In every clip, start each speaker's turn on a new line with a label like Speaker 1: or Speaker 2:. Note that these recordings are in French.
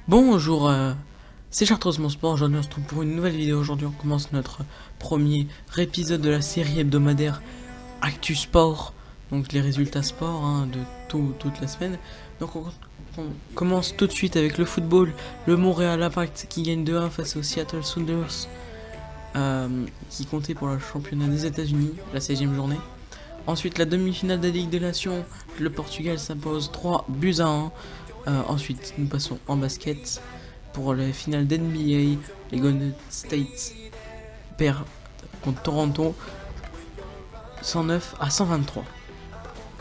Speaker 1: Bonjour, c'est Chartreuse Mon Sport, aujourd'hui on se retrouve pour une nouvelle vidéo. Aujourd'hui on commence notre premier épisode de la série hebdomadaire Actu Sport, donc les résultats sport de toute la semaine. Donc on commence tout de suite avec le football, le Montréal Impact qui gagne 2-1 face au Seattle Sounders, qui comptait pour le championnat des États-Unis, la 16e journée. Ensuite la demi-finale de la Ligue des Nations, le Portugal s'impose 3-1. Ensuite, nous passons en basket pour les finales d'NBA. Les Golden State perdent contre Toronto 109-123.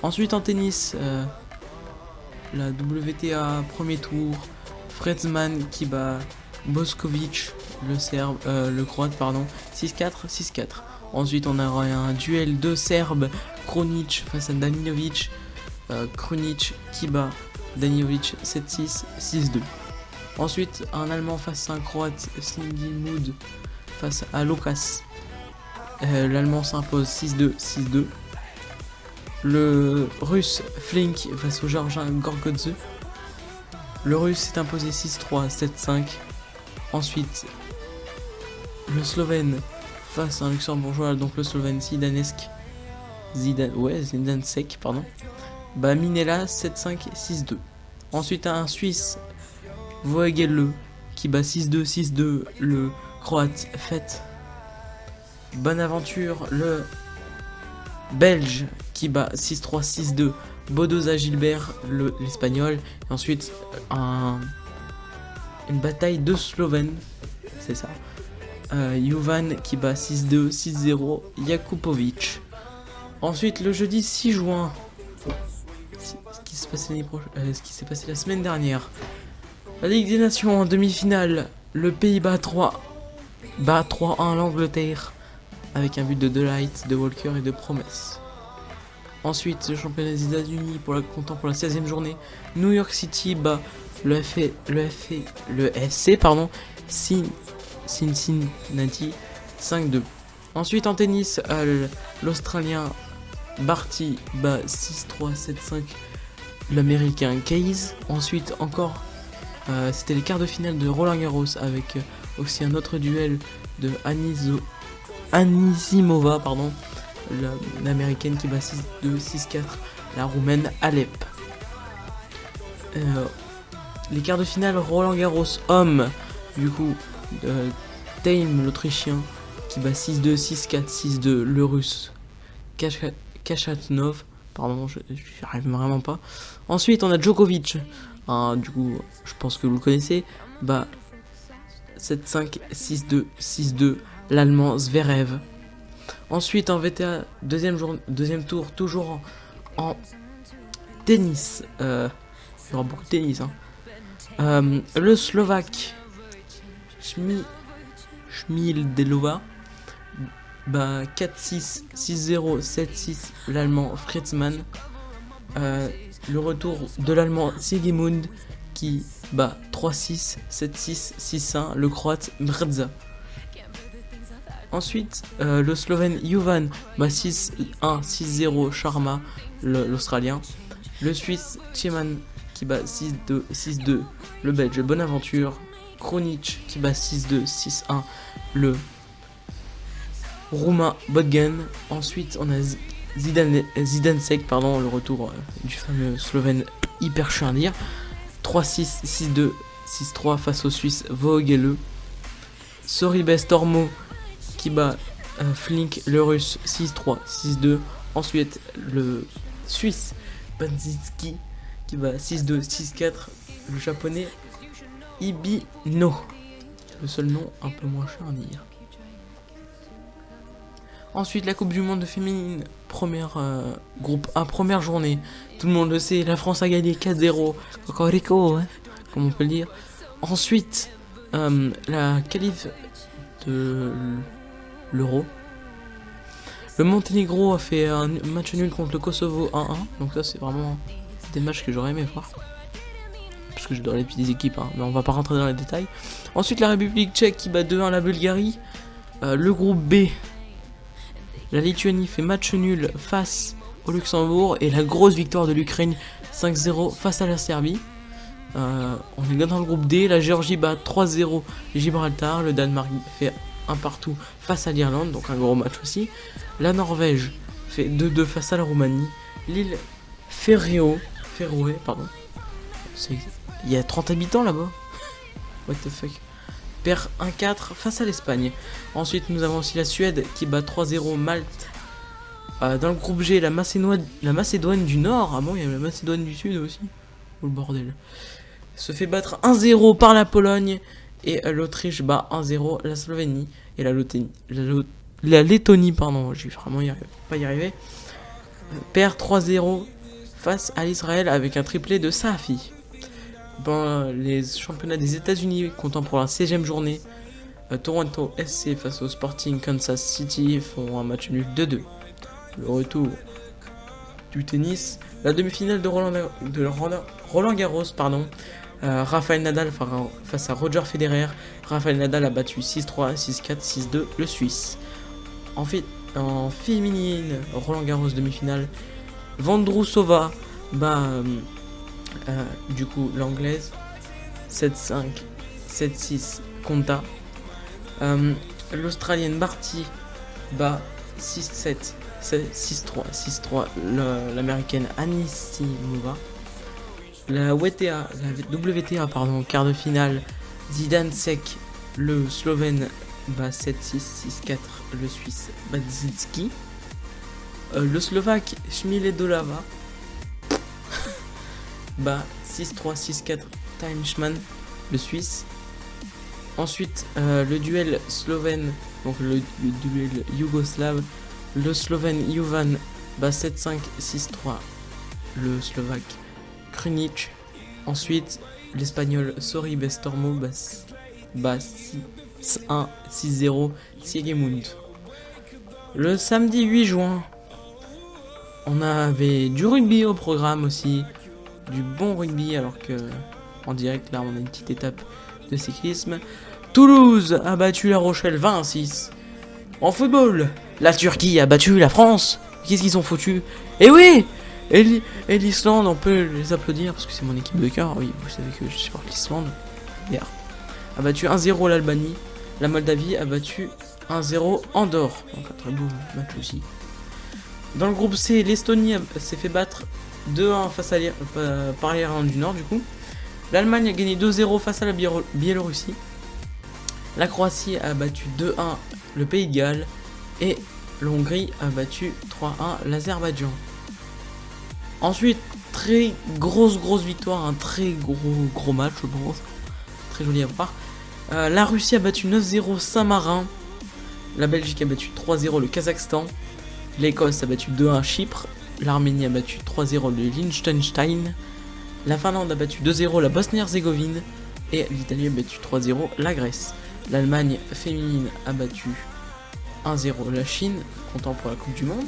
Speaker 1: Ensuite, en tennis, la WTA premier tour, Fredsman qui bat Boskovic, le croate, 6-4, 6-4. Ensuite, on aura un duel de Serbes, Krunic face à Daninovic. Krunic qui bat Daninovic 7-6, 6-2. Ensuite, un Allemand face à un Croate, Slindy Mood face à Lucas. L'Allemand s'impose 6-2, 6-2. Le Russe Flink face au Georgien Gorgodze. Le Russe s'est imposé 6-3, 7-5. Ensuite, le Slovène face à un Luxembourgeois, donc le Slovène Zidansek, bah Minella 7-5, 6-2. Ensuite un Suisse Voegele qui bat 6-2, 6-2 le Croate Fett. Bonaventure le Belge qui bat 6-3, 6-2 Bodoza Gilbert l'Espagnol. Et ensuite une bataille de Slovènes, c'est ça. Jovan qui bat 6-2, 6-0 Jakupovic. Ensuite le jeudi 6 juin, ce qui s'est passé la semaine dernière. La Ligue des Nations en demi-finale, le Pays-Bas bat 3-1 l'Angleterre avec un but de Delight, de Walker et de Promise. Ensuite, le championnat des États-Unis comptant pour la 16e journée, New York City bat le FC Cincinnati 5-2. Ensuite en tennis, l'Australien Barty bat 6-3, 7-5 l'Américain Case. Ensuite encore, c'était les quarts de finale de Roland Garros avec aussi un autre duel de Anisimova, l'Américaine qui bat 6-2, 6-4 la Roumaine Alep. Les quarts de finale Roland Garros homme, du coup Tame l'Autrichien qui bat 6-2, 6-4, 6-2 le Russe Kachatnov, j'y arrive vraiment pas. Ensuite on a Djokovic, du coup je pense que vous le connaissez, bah 7-5, 6-2, 6-2 l'Allemand Zverev. Ensuite en VTA deuxième tour, toujours en tennis, il y aura beaucoup de tennis, le Slovaque Schmildelova bah 4-6, 6-0, 7-6 l'Allemand Fredsman. Le retour de l'Allemand Sigemund qui bat 3-6, 7-6, 6-1 le Croate Mrza. Ensuite le Slovène Jovan bat 6-1, 6-0 Sharma l'Australien. Le Suisse Tiemann qui bat 6-2, 6-2 le Belge Bonaventure. Krunic qui bat 6-2, 6-1 le Roumain Bodgen. Ensuite on a Zidansek, le retour du fameux Slovène hyper chiant à dire. 3-6, 6-2, 6-3 face au Suisse Voegele. Soribes Tormo qui bat Flink le Russe 6-3, 6-2. Ensuite le Suisse Banzitsky qui bat 6-2, 6-4 le Japonais Ibino. Le seul nom un peu moins cher à dire. Ensuite la Coupe du Monde féminine, première journée. Tout le monde le sait, la France a gagné 4-0. Cocorico, comme on peut le dire. Ensuite la qualif de l'Euro. Le Monténégro a fait un match nul contre le Kosovo 1-1. Donc ça c'est vraiment des matchs que j'aurais aimé voir, parce que je dois les petites équipes, mais on va pas rentrer dans les détails. Ensuite la République tchèque qui bat 2-1 la Bulgarie. Le groupe B, la Lituanie fait match nul face au Luxembourg et la grosse victoire de l'Ukraine 5-0 face à la Serbie. On est dans le groupe D. La Géorgie bat 3-0 Gibraltar. Le Danemark fait un partout face à l'Irlande, donc un gros match aussi. La Norvège fait 2-2 face à la Roumanie. L'île Féroé, pardon. Il y a 30 habitants là-bas. What the fuck. Perd 1-4 face à l'Espagne. Ensuite, nous avons aussi la Suède qui bat 3-0 Malte. Dans le groupe G, la Macédoine du Nord. Ah bon, il y a la Macédoine du Sud aussi. Oh le bordel. Se fait battre 1-0 par la Pologne. Et l'Autriche bat 1-0 la Slovénie. Et la Lettonie, pardon, j'ai vraiment pas y arriver. Perd 3-0 face à l'Israël avec un triplé de Safi. Bon, les championnats des États-Unis comptant pour la 16e journée. Toronto SC face au Sporting Kansas City font un match nul 2-2. Le retour du tennis. La demi-finale de Roland Garros, pardon. Rafael Nadal face à Roger Federer. Rafael Nadal a battu 6-3, 6-4, 6-2 le Suisse. En féminine, Roland Garros demi-finale. Vondrousova bat du coup l'anglaise 7-5, 7-6 Konta. L'Australienne Barty bat 6-7, 6-3, 6-3 l'américaine Anisimova. La WTA, pardon, quart de finale, Zidansek, le Slovène, bat 7-6, 6-4 le Suisse Badzicki. Le Slovaque Schmiledolava bat 6-3, 6-4 Timeshman, le Suisse. Ensuite, le duel slovène, donc le duel yougoslave, le Slovène Jovan bat 7-5, 6-3 le Slovaque Krunic. Ensuite, l'Espagnol Sorribes Tormo bat 6-1, 6-0 Siegemund. Le samedi 8 juin, on avait du rugby au programme aussi, du bon rugby, alors que en direct là on a une petite étape de cyclisme. Toulouse a battu La Rochelle 20-6. En football, la Turquie a battu la France. Qu'est-ce qu'ils ont foutu? Et oui, et l'Islande, on peut les applaudir parce que c'est mon équipe de cœur. Oui, vous savez que je supporte l'Islande. Hier a battu 1-0 l'Albanie. La Moldavie a battu 1-0 Andorre. Donc un très beau match aussi. Dans le groupe C, l'Estonie s'est fait battre 2-1 face à par l'Irlande du Nord du coup. L'Allemagne a gagné 2-0 face à la Biélorussie. La Croatie a battu 2-1 le Pays de Galles. Et l'Hongrie a battu 3-1 l'Azerbaïdjan. Ensuite, très grosse victoire, un très gros match je pense. Très joli à voir. La Russie a battu 9-0 Saint-Marin. La Belgique a battu 3-0 le Kazakhstan. L'Écosse a battu 2-1 Chypre. L'Arménie a battu 3-0 le Liechtenstein. La Finlande a battu 2-0 la Bosnie-Herzégovine. Et l'Italie a battu 3-0 la Grèce. L'Allemagne féminine a battu 1-0 la Chine, comptant pour la Coupe du Monde.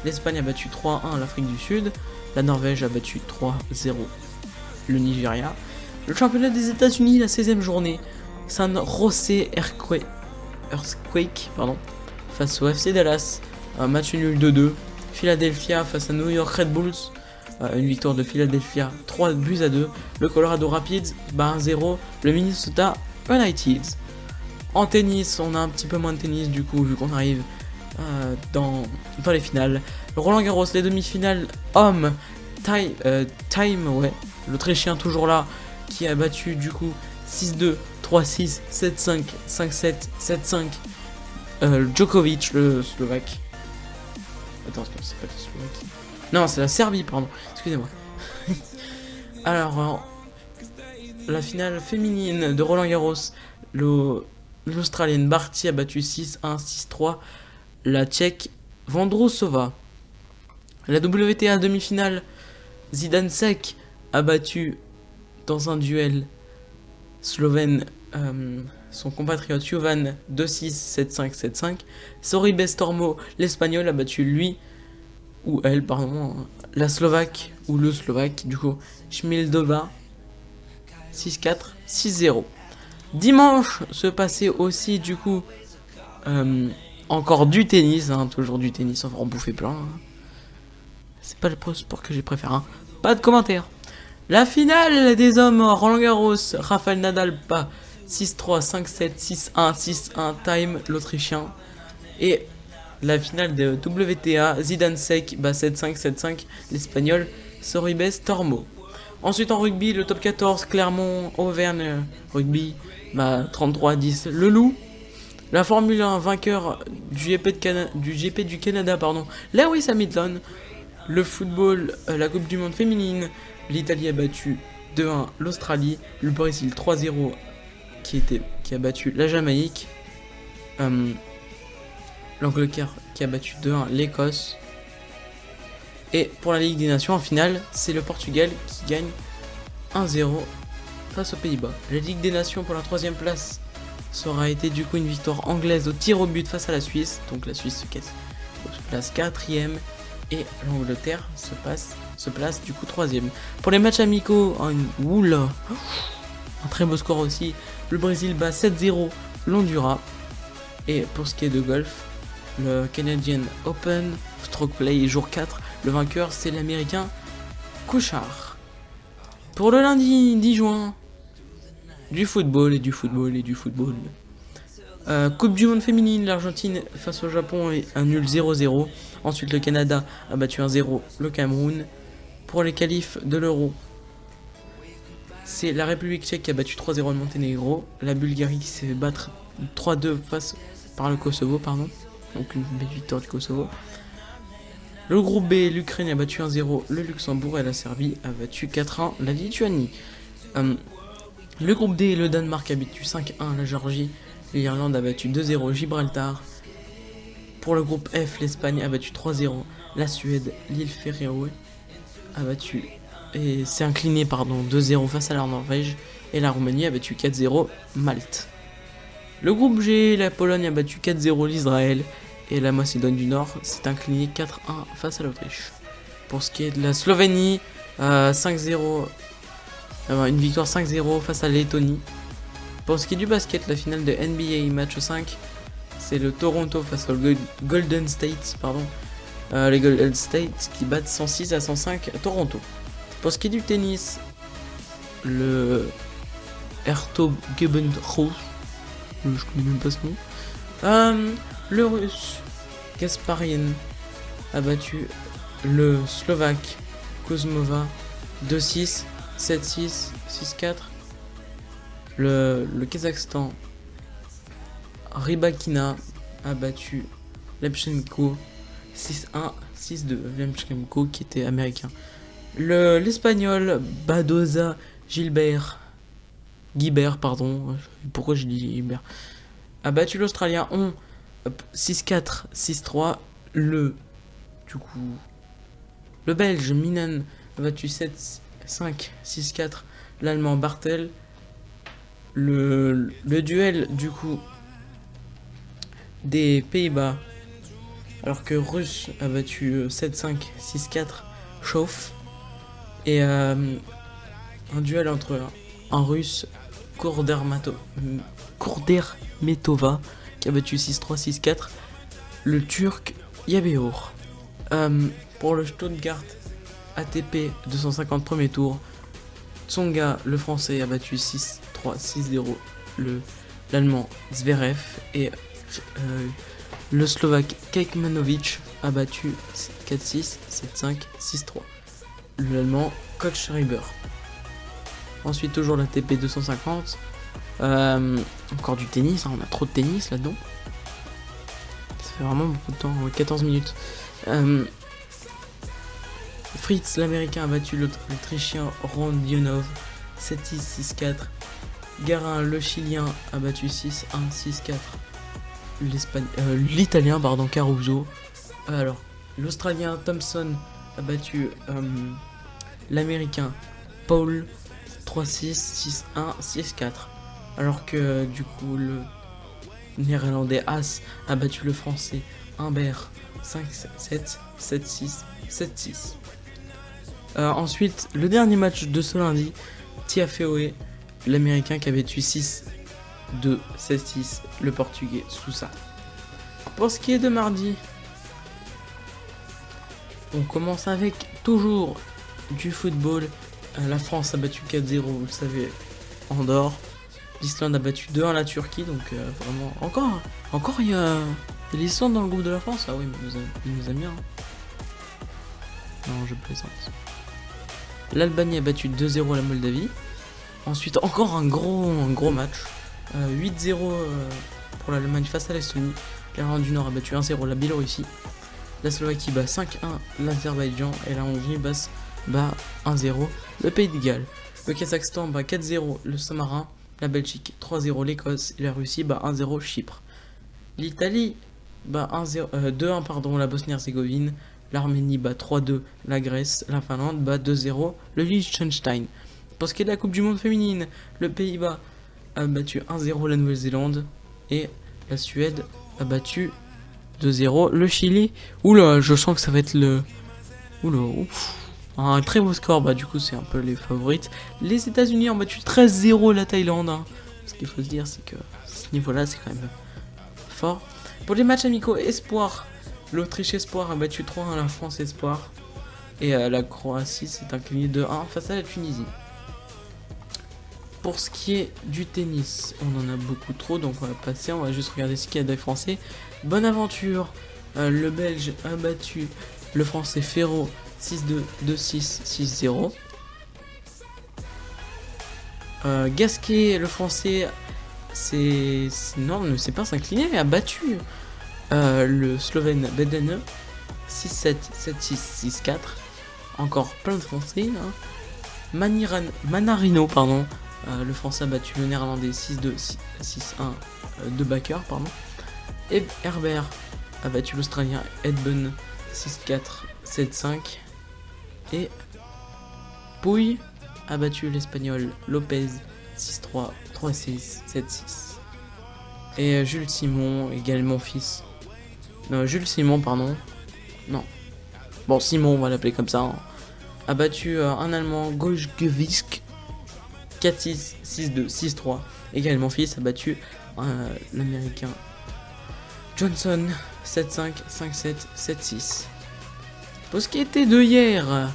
Speaker 1: L'Espagne a battu 3-1 l'Afrique du Sud. La Norvège a battu 3-0 le Nigeria. Le championnat des États-Unis, la 16e journée. San Jose Earthquake face au FC Dallas. Un match nul 2-2. Philadelphia face à New York Red Bulls. Une victoire de Philadelphia 3-2. Le Colorado Rapids bat 1-0 le Minnesota United. En tennis, on a un petit peu moins de tennis du coup vu qu'on arrive dans les finales. Le Roland Garros, les demi-finales hommes, l'Autrichien toujours là, qui a battu du coup 6-2, 3-6, 7-5, 5-7, 7-5 Djokovic, le Slovaque. Attends, c'est pas le Slovaque. Non, c'est la Serbie, pardon. Excusez-moi. Alors, la finale féminine de Roland Garros, l'Australienne Barty a battu 6-1, 6-3 la Tchèque Vondrousova. La WTA demi-finale, Zidansek a battu dans un duel slovène son compatriote Jovan 2-6, 7-5, 7-5. Sorribes Tormo, l'Espagnol, a battu la Slovaque ou le Slovaque, du coup, Schmildova 6-4, 6-0. Dimanche se passait aussi du coup encore du tennis, toujours du tennis, on va en bouffer plein. C'est pas le sport que j'ai préféré, Pas de commentaires. La finale des hommes, Roland Garros, Rafael Nadal bat 6-3, 5-7, 6-1, 6-1, time l'Autrichien. Et la finale de WTA, Zidane Sek bat 7-5, 7-5, l'Espagnol Sorribes Tormo. Ensuite en rugby, le top 14, Clermont, Auvergne, rugby, bah 33-10, le Loup. La Formule 1, vainqueur du GP du Canada, pardon, Lewis Hamilton. Le football, la Coupe du Monde féminine, l'Italie a battu 2-1 l'Australie. Le Brésil 3-0 qui a battu la Jamaïque. L'Angleterre qui a battu 2-1 l'Écosse. Et pour la Ligue des Nations en finale, c'est le Portugal qui gagne 1-0 face aux Pays-Bas. La Ligue des Nations pour la 3ème place, ça aura été du coup une victoire anglaise au tir au but face à la Suisse. Donc la Suisse se place 4ème et l'Angleterre se place du coup 3ème. Pour les matchs amicaux, un très beau score aussi. Le Brésil bat 7-0 l'Honduras. Et pour ce qui est de golf, le Canadian Open Stroke Play jour 4, le vainqueur c'est l'Américain Couchard. Pour le lundi 10 juin, du football. Coupe du monde féminine, l'Argentine face au Japon est un nul 0-0. Ensuite le Canada a battu 1-0 le Cameroun. Pour les qualifs de l'Euro, c'est la République tchèque qui a battu 3-0 le Monténégro. La Bulgarie qui s'est battre 3-2 face par le Kosovo, pardon. Donc une belle victoire du Kosovo. Le groupe B, l'Ukraine a battu 1-0 le Luxembourg et la Serbie a battu 4-1 la Lituanie. Le groupe D, le Danemark a battu 5-1 la Géorgie. L'Irlande a battu 2-0 Gibraltar. Pour le groupe F, l'Espagne a battu 3-0 la Suède. L'île Féroé a battu et s'est incliné 2-0 face à la Norvège. Et la Roumanie a battu 4-0 Malte. Le groupe G, la Pologne a battu 4-0 l'Israël. Et la Macédoine du Nord s'est inclinée 4-1 face à l'Autriche. Pour ce qui est de la Slovénie, 5-0, une victoire 5-0 face à la Lettonie. Pour ce qui est du basket, la finale de NBA match 5, c'est le Toronto face au Golden State, les Golden State qui battent 106-105 à Toronto. Pour ce qui est du tennis, le Hertogebenrose, je connais même pas ce nom. Le Russe Gasparyan a battu le Slovaque Kozmova 2-6, 7-6, 6-4. Le Kazakhstan Rybakina a battu Lemchenko 6-1, 6-2. Lemchenko qui était américain. L'Espagnol Badoza Guibert, pourquoi j'ai dit Gilbert, a battu l'Australien 6-4, 6-3. Le Belge Minan a battu 7-5, 6-4 l'Allemand Bartel. Le duel du coup des Pays-Bas, alors que Russe a battu 7-5, 6-4 Chauffe. Et un duel entre un Russe Kurdermetova qui a battu 6-3, 6-4 le Turc Yabeour. Pour le Stuttgart ATP 250 premier tour, Tsonga le français a battu 6-3, 6-0 l'allemand Zverev. Et le slovaque Kekmanovic a battu 4-6, 7-5, 6-3 l'allemand Kohlschreiber. Ensuite toujours l'ATP 250. Encore du tennis, on a trop de tennis là-dedans. Ça fait vraiment beaucoup de temps, 14 minutes. Fritz l'américain a battu l'autrichien Rondionov 7-6, 6-4. Garin le chilien a battu 6-1, 6-4 l'italien Caruso. Alors l'australien Thompson a battu l'américain Paul 3-6, 6-1, 6-4. Alors que du coup le néerlandais Haas a battu le français Humbert 5-7, 7-6, 7-6. Ensuite, le dernier match de ce lundi, Tiafoe, l'américain qui a battu 6-2, 7-6, le portugais Sousa. Pour ce qui est de mardi, on commence avec toujours du football La France a battu 4-0, vous le savez, Andorre. L'Islande a battu 2-1 la Turquie, donc vraiment... Encore il y a l'Islande dans le groupe de la France. Ah oui, mais il nous aime bien. Non, je plaisante. L'Albanie a battu 2-0 la Moldavie. Ensuite, encore un gros match. 8-0 pour l'Allemagne face à l'Estonie. L'Irlande du Nord a battu 1-0 la Biélorussie. La Slovaquie bat 5-1 l'Azerbaïdjan. Et la Hongrie bat 1-0 le Pays de Galles. Le Kazakhstan bat 4-0 le Saint-Marin. La Belgique 3-0 l'Écosse. Et la Russie bat 1-0 Chypre. L'Italie bat 2-1 pardon, la Bosnie-Herzégovine. L'Arménie bat 3-2 la Grèce. La Finlande bat 2-0 le Liechtenstein. Pour ce qui est de la Coupe du Monde féminine, le Pays-Bas a battu 1-0 la Nouvelle-Zélande. Et la Suède a battu 2-0 le Chili. Oula, je sens que ça va être le... Oula, ouf. Un très beau score, bah du coup c'est un peu les favorites. Les États-Unis ont battu 13-0 la Thaïlande. Hein. Ce qu'il faut se dire, c'est que ce niveau-là, c'est quand même fort. Pour les matchs amicaux espoir, l'Autriche espoir a battu 3-1 la France espoir. Et la Croatie s'est inclinée 2-1 face à la Tunisie. Pour ce qui est du tennis, on en a beaucoup trop, donc on va passer, on va juste regarder ce qu'il y a des Français. Bonaventure, le Belge a battu le Français Ferro 6-2, 2-6, 6-0. Gasquet, le Français, non, ne s'est pas s'incliner, mais a battu le Slovène Bedene 6-7, 7-6, 6-4. Encore plein de Français. Hein. Manarino, pardon. Le Français a battu le Néerlandais 6-2, 6-1 de backer, pardon. Et Herbert a battu l'Australien Edbun 6-4, 7-5. Et Pouille a battu l'Espagnol Lopez 6-3, 3-6, 7-6. Et Jules Simon, également fils. Non, Jules Simon, pardon. Non. Bon, Simon, on va l'appeler comme ça. Hein. A battu un Allemand Gojgevisk 4-6, 6-2, 6-3. Également fils a battu l'Américain Johnson 7-5, 5-7, 7-6. Pour ce qui était de hier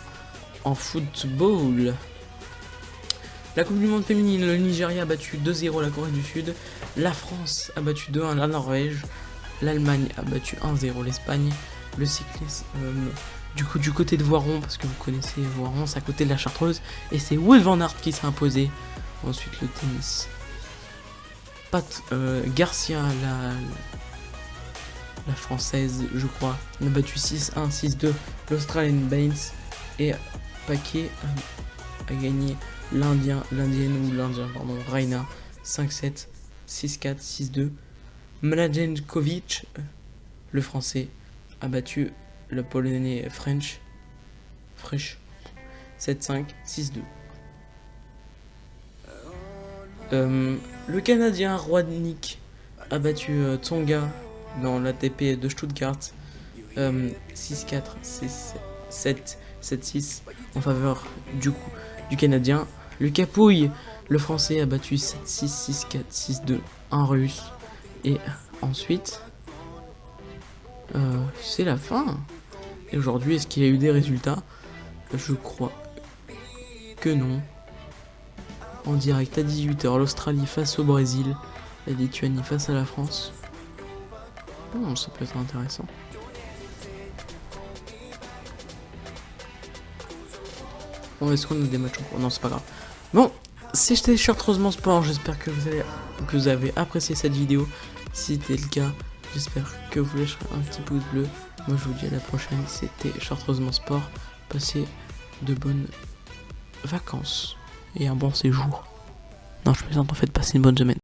Speaker 1: en football, la Coupe du Monde féminine, le Nigeria a battu 2-0 la Corée du Sud, la France a battu 2-1 la Norvège, l'Allemagne a battu 1-0 l'Espagne, le cyclisme du côté de Voiron, parce que vous connaissez Voiron, c'est à côté de la Chartreuse, et c'est Wout van Aert qui s'est imposé. Ensuite le tennis, Garcia, la française, je crois, a battu 6-1, 6-2 l'Australienne Baines, et Paquet a gagné l'Indien, pardon, Raina 5-7, 6-4, 6-2. Mladenkovic, le français, a battu le polonais Frisch 7-5, 6-2. Le Canadien Rodnick a battu Tsonga dans l'ATP de Stuttgart 6-4, 6-7, 7-6 en faveur du Canadien. Le Capouille, le français, a battu 7-6, 6-4, 6-2 un russe. Et ensuite, c'est la fin. Et aujourd'hui, est-ce qu'il y a eu des résultats? Je crois que non. En direct à 18h, l'Australie face au Brésil, la Lituanie face à la France. Bon, ça peut être intéressant. Bon, est-ce qu'on a des matchs en cours? Non, c'est pas grave. Bon, c'était Chartreusement Sport. J'espère que vous avez apprécié cette vidéo. Si c'était le cas, j'espère que vous lâcherez un petit pouce bleu. Moi, je vous dis à la prochaine. C'était Chartreusement Sport. Passez de bonnes vacances et un bon séjour. Non, je plaisante, en fait, passez une bonne semaine.